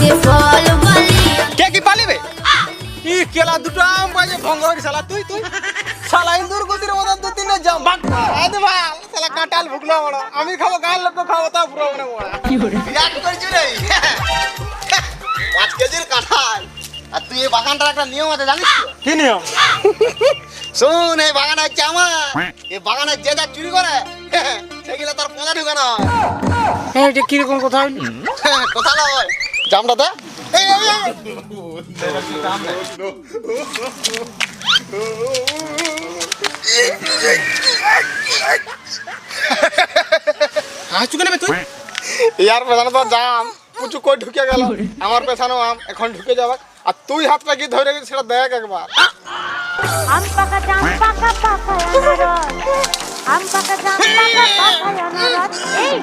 যে ফল বলি কে কি পালিবে ই কেলা দুটো আম বাজে ভঙ্গ হয়ে শালা তুই শালা ইন্দুর গতির মতন দু তিনটা জাম বাক আদে ভাই শালা কাঁঠাল ভুগলো বড় আমি খাবো গায়ের লোক খাবো তা পুরো মানে বড় বিরাট করছি রে 5 কেজির কাঁঠাল আর তুই এই বাগানটার একটা নিয়ম আছে জানিস তো কি নিয়ম শোন এই বাগান হচ্ছে আমার এই বাগানে যে যা চুরি করে সেগুলো তার পোঁজা ঢুকে না হ্যাঁ এটা কিরকম কথা হইলি কথা নয় জামটা দে এই হাঁচু কেন তুই ইয়ার পেছনে তো জাম পুচু কই ঢুকে গেল আমার পেছনে আম এখন ঢুকে যাবে আর তুই হাতটা কি ধরে গেছিস সেটা দেখ একবার আম পাকা জাম পাকা পাকা আনারস আম পাকা জাম পাকা পাকা আনারস এই